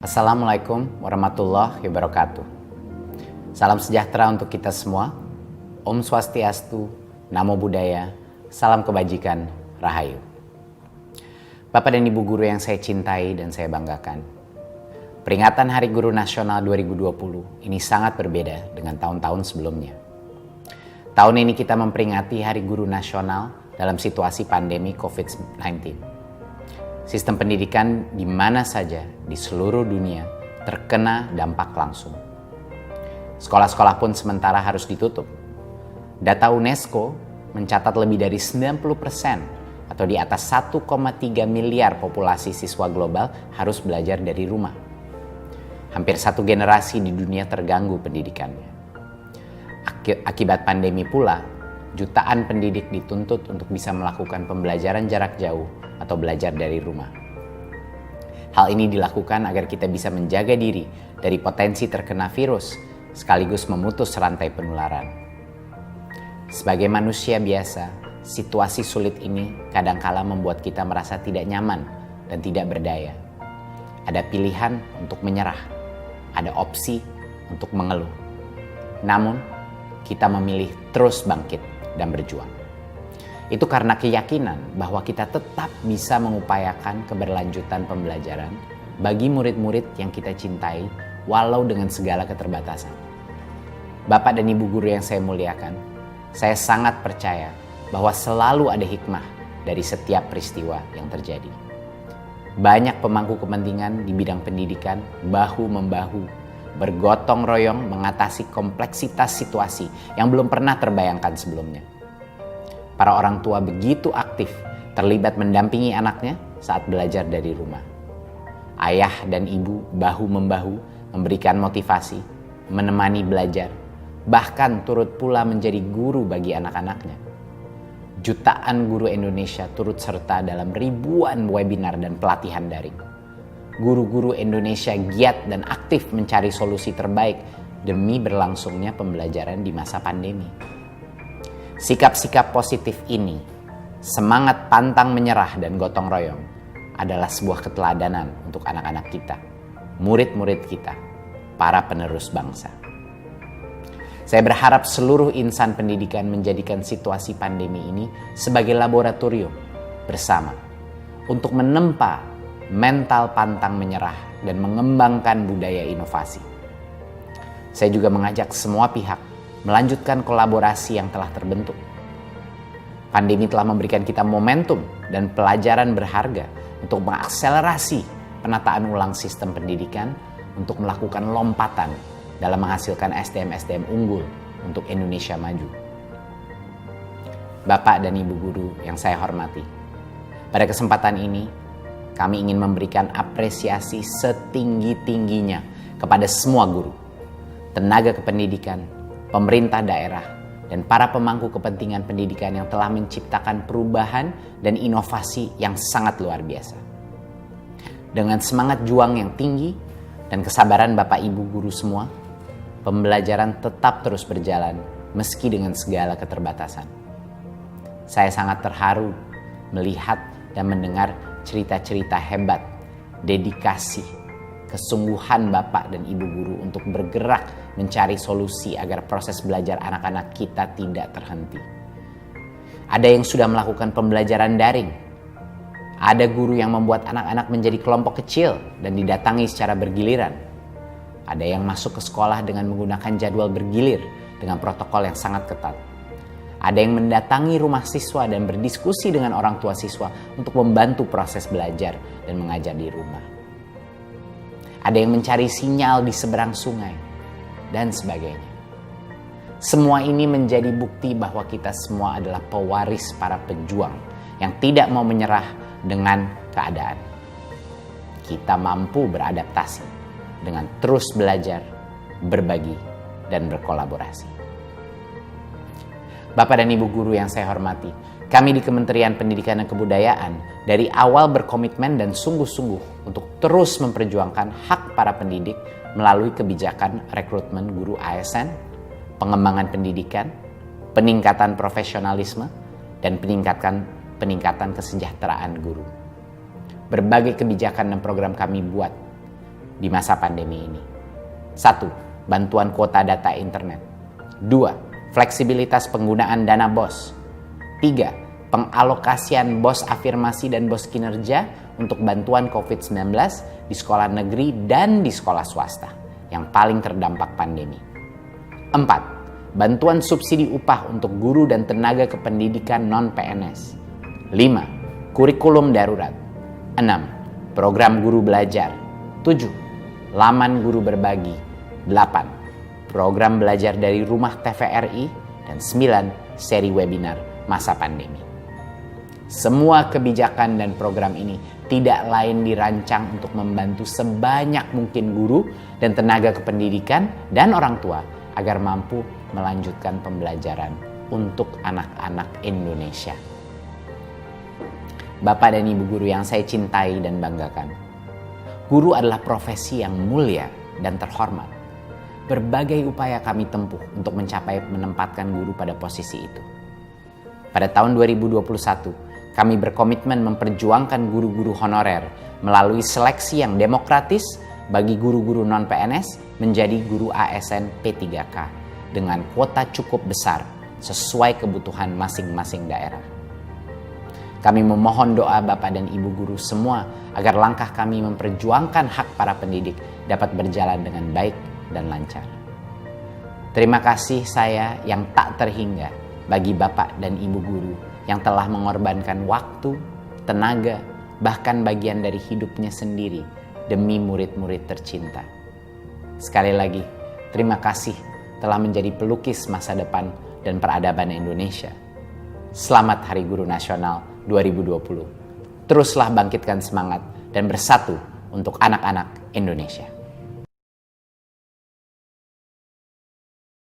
Assalamualaikum warahmatullahi wabarakatuh. Salam sejahtera untuk kita semua. Om Swastiastu, Namo Buddhaya, salam kebajikan, Rahayu. Bapak dan Ibu guru yang saya cintai dan saya banggakan, peringatan Hari Guru Nasional 2020 ini sangat berbeda dengan tahun-tahun sebelumnya. Tahun ini kita memperingati Hari Guru Nasional dalam situasi pandemi COVID-19. Sistem pendidikan di mana saja di seluruh dunia terkena dampak langsung. Sekolah-sekolah pun sementara harus ditutup. Data UNESCO mencatat lebih dari 90% atau di atas 1,3 miliar populasi siswa global harus belajar dari rumah. Hampir satu generasi di dunia terganggu pendidikannya. Akibat pandemi pula, jutaan pendidik dituntut untuk bisa melakukan pembelajaran jarak jauh atau belajar dari rumah. Hal ini dilakukan agar kita bisa menjaga diri dari potensi terkena virus, sekaligus memutus rantai penularan. Sebagai manusia biasa, situasi sulit ini kadangkala membuat kita merasa tidak nyaman dan tidak berdaya. Ada pilihan untuk menyerah, ada opsi untuk mengeluh. Namun, kita memilih terus bangkit dan berjuang. Itu karena keyakinan bahwa kita tetap bisa mengupayakan keberlanjutan pembelajaran bagi murid-murid yang kita cintai walau dengan segala keterbatasan. Bapak dan Ibu guru yang saya muliakan, saya sangat percaya bahwa selalu ada hikmah dari setiap peristiwa yang terjadi. Banyak pemangku kepentingan di bidang pendidikan bahu-membahu, bergotong royong mengatasi kompleksitas situasi yang belum pernah terbayangkan sebelumnya. Para orang tua begitu aktif terlibat mendampingi anaknya saat belajar dari rumah. Ayah dan ibu bahu-membahu memberikan motivasi, menemani belajar, bahkan turut pula menjadi guru bagi anak-anaknya. Jutaan guru Indonesia turut serta dalam ribuan webinar dan pelatihan daring. Guru-guru Indonesia giat dan aktif mencari solusi terbaik demi berlangsungnya pembelajaran di masa pandemi. Sikap-sikap positif ini, semangat pantang menyerah dan gotong royong adalah sebuah keteladanan untuk anak-anak kita, murid-murid kita, para penerus bangsa. Saya berharap seluruh insan pendidikan menjadikan situasi pandemi ini sebagai laboratorium bersama untuk menempa mental pantang menyerah dan mengembangkan budaya inovasi. Saya juga mengajak semua pihak melanjutkan kolaborasi yang telah terbentuk. Pandemi telah memberikan kita momentum dan pelajaran berharga untuk mengakselerasi penataan ulang sistem pendidikan untuk melakukan lompatan dalam menghasilkan SDM-SDM unggul untuk Indonesia maju. Bapak dan Ibu guru yang saya hormati, pada kesempatan ini kami ingin memberikan apresiasi setinggi-tingginya kepada semua guru, tenaga kependidikan, pemerintah daerah, dan para pemangku kepentingan pendidikan yang telah menciptakan perubahan dan inovasi yang sangat luar biasa. Dengan semangat juang yang tinggi dan kesabaran Bapak Ibu guru semua, pembelajaran tetap terus berjalan meski dengan segala keterbatasan. Saya sangat terharu melihat dan mendengar cerita-cerita hebat, dedikasi, kesungguhan Bapak dan Ibu guru untuk bergerak mencari solusi agar proses belajar anak-anak kita tidak terhenti. Ada yang sudah melakukan pembelajaran daring. Ada guru yang membuat anak-anak menjadi kelompok kecil dan didatangi secara bergiliran. Ada yang masuk ke sekolah dengan menggunakan jadwal bergilir dengan protokol yang sangat ketat. Ada yang mendatangi rumah siswa dan berdiskusi dengan orang tua siswa untuk membantu proses belajar dan mengajar di rumah. Ada yang mencari sinyal di seberang sungai, dan sebagainya. Semua ini menjadi bukti bahwa kita semua adalah pewaris para pejuang yang tidak mau menyerah dengan keadaan. Kita mampu beradaptasi dengan terus belajar, berbagi, dan berkolaborasi. Bapak dan Ibu guru yang saya hormati, kami di Kementerian Pendidikan dan Kebudayaan dari awal berkomitmen dan sungguh-sungguh untuk terus memperjuangkan hak para pendidik melalui kebijakan rekrutmen guru ASN, pengembangan pendidikan, peningkatan profesionalisme, dan peningkatan kesejahteraan guru. Berbagai kebijakan dan program kami buat di masa pandemi ini. 1. Bantuan kuota data internet. 2. Fleksibilitas penggunaan dana BOS. 3. Pengalokasian BOS afirmasi dan BOS kinerja untuk bantuan COVID-19 di sekolah negeri dan di sekolah swasta yang paling terdampak pandemi. 4. Bantuan subsidi upah untuk guru dan tenaga kependidikan non-PNS. 5. Kurikulum darurat. 6. Program guru belajar. 7. Laman guru berbagi. 8. Program belajar dari rumah TVRI. Dan 9. Seri webinar masa pandemi. Semua kebijakan dan program ini tidak lain dirancang untuk membantu sebanyak mungkin guru dan tenaga kependidikan dan orang tua agar mampu melanjutkan pembelajaran untuk anak-anak Indonesia. Bapak dan Ibu guru yang saya cintai dan banggakan, guru adalah profesi yang mulia dan terhormat. Berbagai upaya kami tempuh untuk menempatkan guru pada posisi itu. Pada tahun 2021, kami berkomitmen memperjuangkan guru-guru honorer melalui seleksi yang demokratis bagi guru-guru non-PNS menjadi guru ASN P3K dengan kuota cukup besar sesuai kebutuhan masing-masing daerah. Kami memohon doa Bapak dan Ibu guru semua agar langkah kami memperjuangkan hak para pendidik dapat berjalan dengan baik dan lancar. Terima kasih saya yang tak terhingga bagi Bapak dan Ibu guru yang telah mengorbankan waktu, tenaga, bahkan bagian dari hidupnya sendiri demi murid-murid tercinta. Sekali lagi, terima kasih telah menjadi pelukis masa depan dan peradaban Indonesia. Selamat Hari Guru Nasional 2020. Teruslah bangkitkan semangat dan bersatu untuk anak-anak Indonesia.